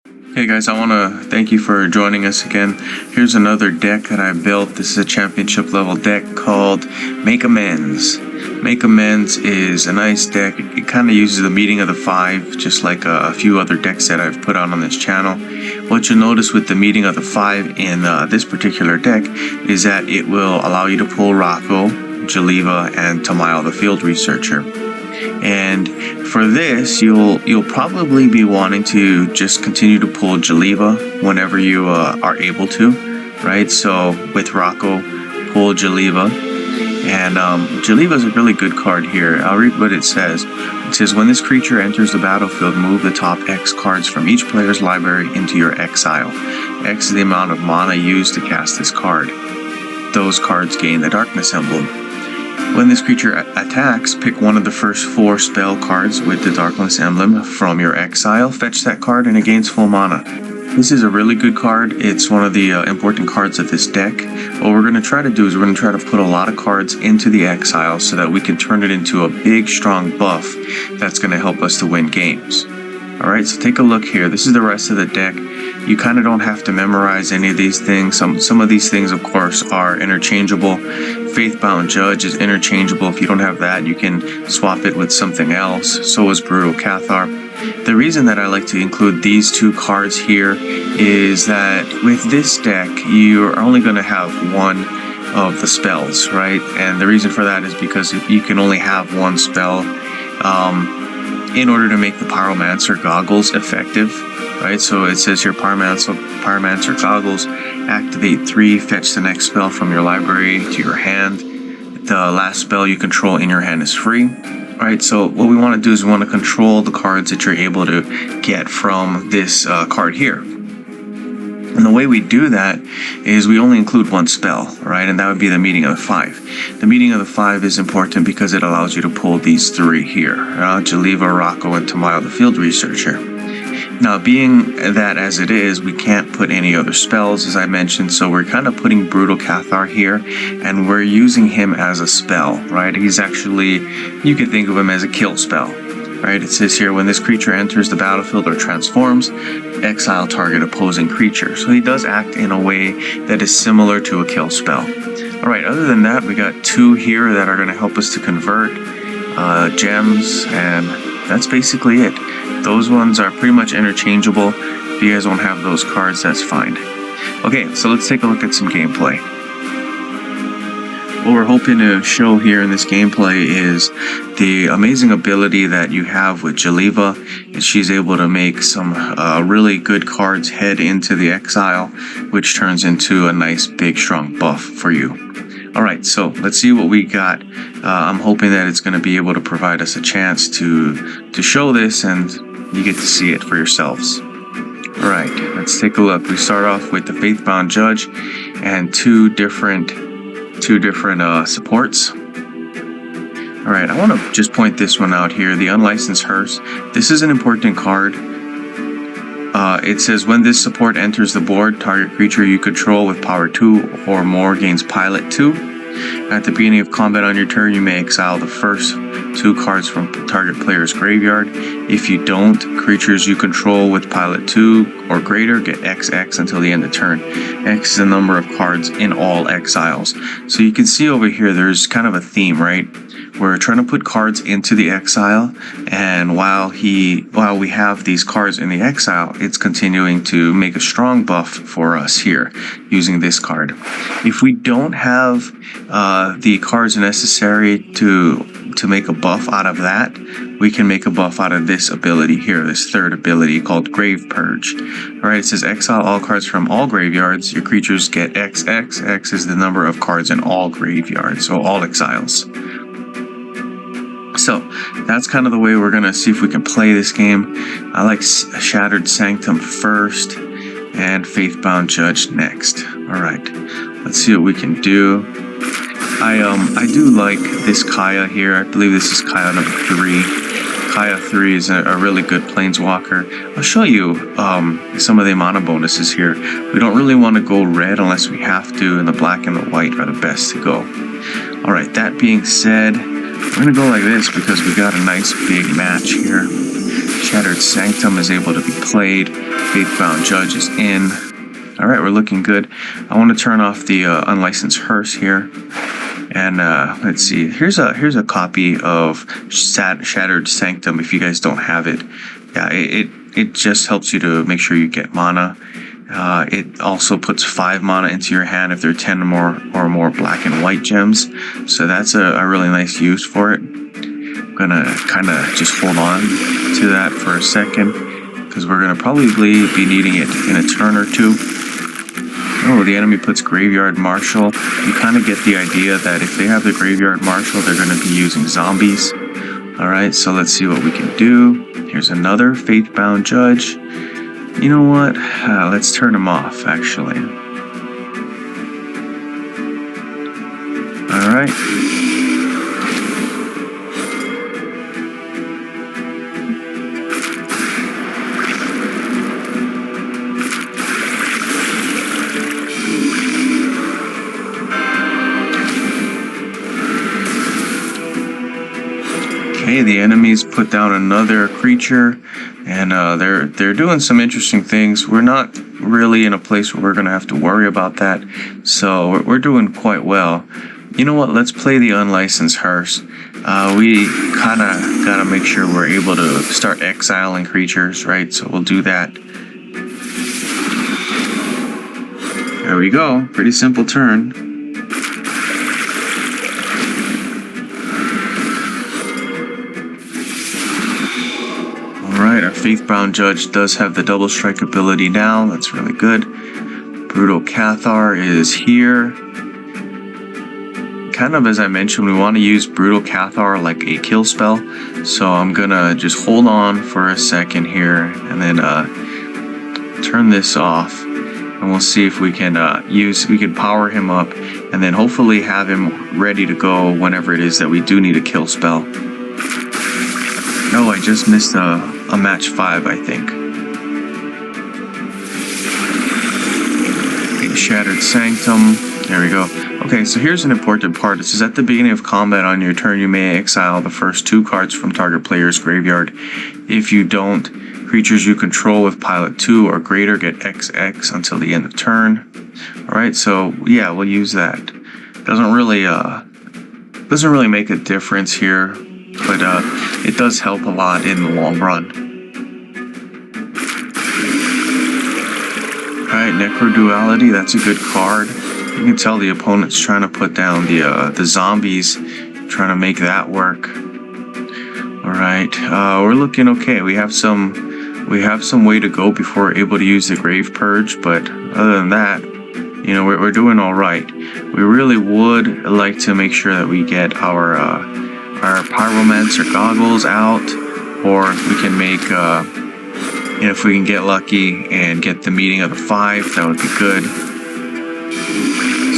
Hey guys, I want to thank you for joining us again. Here's another deck that I built. This is a championship level deck called Make Amends. Make Amends is a nice deck. It kind of uses the meeting of the five, just like a few other decks that I've put on this channel. What you'll notice with the meeting of the five in this particular deck is that it will allow you to pull Rocco, Jaliva, and Tamayo the Field Researcher. And for this, you'll probably be wanting to just continue to pull Jaliva whenever you are able to, right? So with Rocco, pull Jaliva. And Jaliva is a really good card here. I'll read what it says. It says, when this creature enters the battlefield, move the top X cards from each player's library into your exile. X is the amount of mana used to cast this card. Those cards gain the Darkness emblem. When this creature attacks, pick one of the first 4 spell cards with the Darkness emblem from your exile, fetch that card, and it gains full mana. This is a really good card. It's one of the important cards of this deck. What we're going to try to do is we're going to try to put a lot of cards into the exile so that we can turn it into a big, strong buff that's going to help us to win games. Alright, so take a look here. This is the rest of the deck. You kind of don't have to memorize any of these things. Some of these things, of course, are interchangeable. Faithbound Judge is interchangeable. If you don't have that, you can swap it with something else. So is Brutal Cathar. The reason that I like to include these 2 cards here is that with this deck, you're only going to have one of the spells, right? And the reason for that is because you can only have one spell in order to make the Pyromancer Goggles effective, right? So it says here, Pyromancer Goggles, activate 3, fetch the next spell from your library to your hand. The last spell you control in your hand is free, right? So what we want to do is we want to control the cards that you're able to get from this card here. And the way we do that is we only include one spell, right? And that would be the meeting of the 5. The meeting of the 5 is important because it allows you to pull these 3 here, Jaliva, Rocco, and Tamayo the Field Researcher. Now, being that as it is, we can't put any other spells, as I mentioned, so we're kind of putting Brutal Cathar here, and we're using him as a spell, right? He's actually, you can think of him as a kill spell, right? It says here, when this creature enters the battlefield or transforms, exile target opposing creature. So he does act in a way that is similar to a kill spell. All right, other than that, we got 2 here that are going to help us to convert gems, and that's basically it. Those ones are pretty much interchangeable. If you guys don't have those cards, that's fine. Okay, so let's take a look at some gameplay. What we're hoping to show here in this gameplay is the amazing ability that you have with Jaliva. And she's able to make some really good cards head into the exile, which turns into a nice, big, strong buff for you. Alright, so let's see what we got. I'm hoping that it's going to be able to provide us a chance to show this and you get to see it for yourselves. Alright, let's take a look. We start off with the Faithbound Judge and two different supports. Alright, I want to just point this one out here, the Unlicensed Hearse. This is an important card. It says, when this support enters the board, target creature you control with power 2 or more gains pilot 2. At the beginning of combat on your turn, you may exile the first 2 cards from the target player's graveyard. If you don't, creatures you control with pilot 2 or greater get XX until the end of turn. X is the number of cards in all exiles. So you can see over here, there's kind of a theme, right? We're trying to put cards into the exile, and while we have these cards in the exile, it's continuing to make a strong buff for us here using this card. If we don't have the cards necessary to make a buff out of that, we can make a buff out of this ability here, this third ability called Grave Purge. Alright, it says exile all cards from all graveyards. Your creatures get XX. X is the number of cards in all graveyards, so all exiles. So that's kind of the way we're going to see if we can play this game. I like Shattered Sanctum first and Faithbound Judge next. Alright, let's see what we can do. I do like this Kaya here. I believe this is Kaya number 3. Kaya 3 is a really good Planeswalker. I'll show you some of the mana bonuses here. We don't really want to go red unless we have to, and the black and the white are the best to go. Alright, that being said, We're gonna go like this because we got a nice big match here. Shattered Sanctum is able to be played. Faithbound Judge is in. Alright, we're looking good. I want to turn off the unlicensed hearse here. And let's see. Here's a copy of Shattered Sanctum if you guys don't have it. Yeah, it just helps you to make sure you get mana. It also puts 5 mana into your hand if there are 10 or more black and white gems. So that's a really nice use for it. I'm gonna kind of just hold on to that for a second because we're gonna probably be needing it in a turn or two. Oh, the enemy puts Graveyard Marshal. You kind of get the idea that if they have the Graveyard Marshal, they're going to be using zombies. Alright, so let's see what we can do. Here's another Faithbound Judge. You know what? Let's turn him off, actually. Alright. Okay, the enemies put down another creature, and they're doing some interesting things. We're not really in a place where we're gonna have to worry about that, so we're doing quite well. You know what? Let's play the unlicensed hearse. We kind of gotta make sure we're able to start exiling creatures, right? So we'll do that. There we go. Pretty simple turn. Alright, our Faithbound Judge does have the double strike ability now. That's really good. Brutal Cathar is here. Kind of as I mentioned, we want to use Brutal Cathar like a kill spell. So I'm gonna just hold on for a second here and then turn this off. And we'll see if we can we can power him up and then hopefully have him ready to go whenever it is that we do need a kill spell. Oh, I just missed a match 5, I think. Okay, Shattered Sanctum. There we go. Okay, so here's an important part. It says at the beginning of combat on your turn, you may exile the first 2 cards from target player's graveyard. If you don't, creatures you control with pilot 2 or greater get XX until the end of turn. Alright, so yeah, we'll use that. Doesn't really make a difference here, but it does help a lot in the long run. Alright, Necro Duality, that's a good card. You can tell the opponent's trying to put down the zombies, trying to make that work. Alright, we're looking okay. We have some way to go before we're able to use the Grave Purge, but other than that, you know, we're doing alright. We really would like to make sure that we get our Pyromancer goggles out, or if we can make, if we can get lucky and get the Meeting of the 5, that would be good.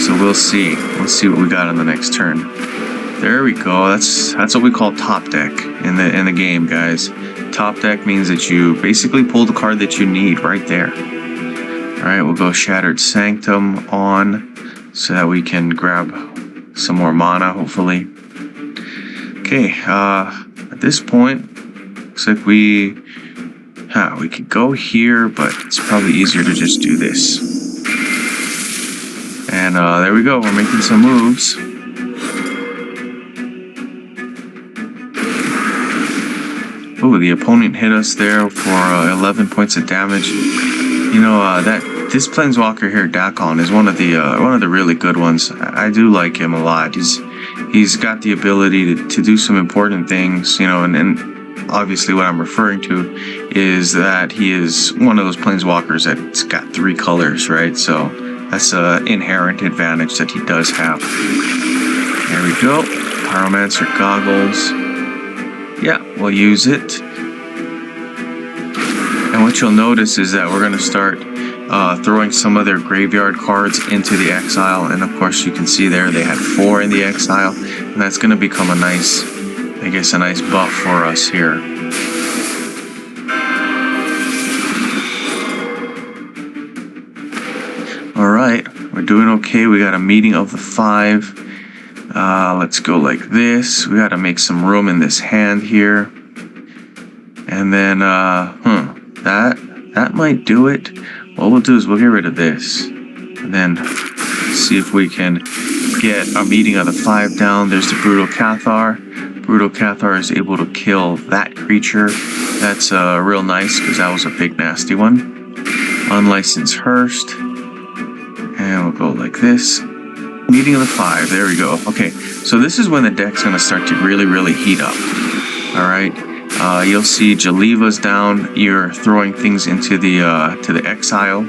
So we'll see. We'll see what we got on the next turn. There we go. That's what we call top deck in the game, guys. Top deck means that you basically pull the card that you need right there. Alright, we'll go Shattered Sanctum on so that we can grab some more mana, hopefully. Okay, at this point, looks like we could go here, but it's probably easier to just do this. And there we go, we're making some moves. Oh, the opponent hit us there for 11 points of damage. You know, this Planeswalker here, Dakon, is one of the really good ones. I do like him a lot. He's got the ability to do some important things, you know, and obviously what I'm referring to is that he is one of those Planeswalkers that's got 3 colors, right? So that's an inherent advantage that he does have. There we go. Pyromancer goggles. Yeah, we'll use it. And what you'll notice is that we're going to start throwing some of their graveyard cards into the exile. And of course you can see there they had 4 in the exile. And that's going to become a nice, I guess, a nice buff for us here. Alright, we're doing okay. We got a Meeting of the 5. Let's go like this. We gotta make some room in this hand here. And then, that might do it. What we'll do is we'll get rid of this. And then see if we can get our meeting of the 5 down. There's the Brutal Cathar. Brutal Cathar is able to kill that creature. That's real nice because that was a big nasty one. Unlicensed Hearst. And we'll go like this. Meeting of the 5. There we go. Okay, so this is when the deck's going to start to really heat up. Alright. You'll see Jaleva's down. You're throwing things into the to the exile.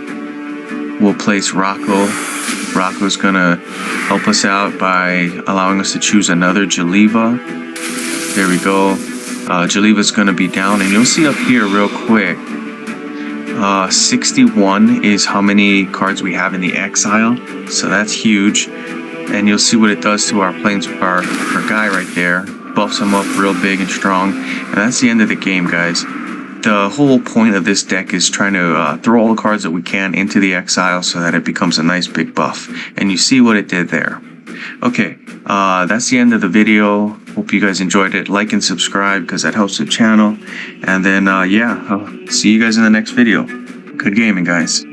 We'll place Rocco. Rocco's gonna help us out by allowing us to choose another Jaleva. There we go. Jaleva's gonna be down, and you'll see up here real quick. 61 is how many cards we have in the exile, so that's huge. And you'll see what it does to our our guy right there. Buffs him up real big and strong, and that's the end of the game, guys. The whole point of this deck is trying to throw all the cards that we can into the exile so that it becomes a nice big buff, and you see what it did there. Okay, that's the end of the video. Hope you guys enjoyed it. Like and subscribe because that helps the channel, and then yeah, I'll see you guys in the next video. Good gaming, guys.